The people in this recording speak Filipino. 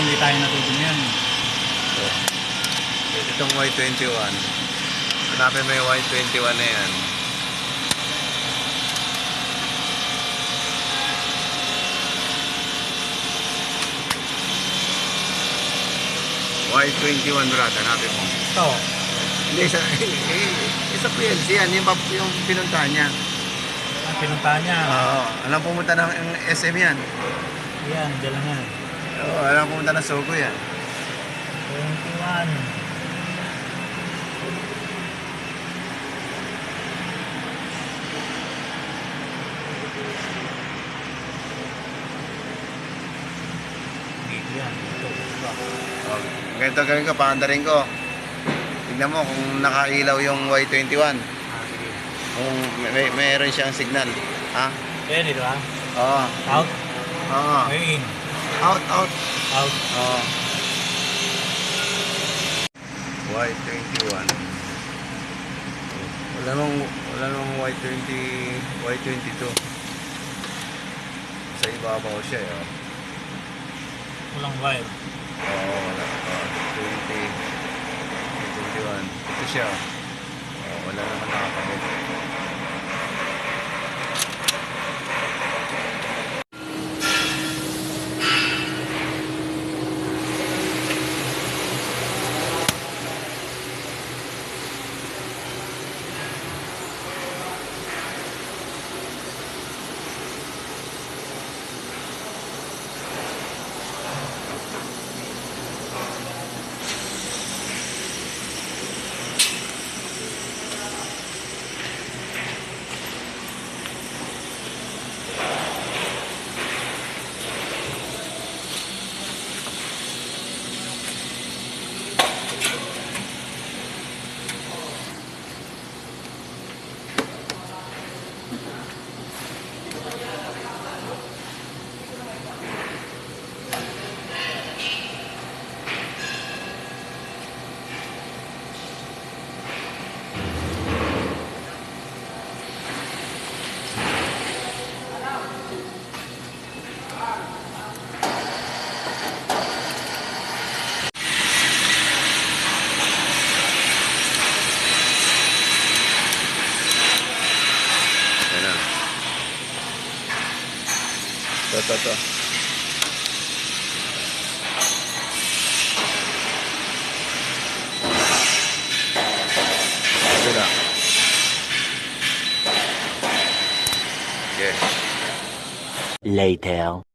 hindi tayo natuto yan. So, itong Y21. Hanapin mo yung Y21 na yan. Y21 brad, hanapin mo. Ito. Hindi, isa PLC yan, yung pinuntahan niya. Ang pinuntahan niya. Oo, alam pumunta ng SM yan. Yan, dyan lang yan. Oo, alam pumunta ng Sogo yan. 21. Dito yan, dito. Oh, ganito gawin ko, paandarin ko. Tignan mo kung nakailaw yung Y21. Sige. Kung mayroon siyang signal. Ha? Yan, dito ha? Oo. Out? Oo. May in. Out, out. Out. Oo. Y21. Wala namang Y22. Sa ibabaw siya eh. Oh. Walang wire. Oo, wala. 21. Ito siya. Oh, wala naman nakakabit. Ito. Ito lang. Okay. Later.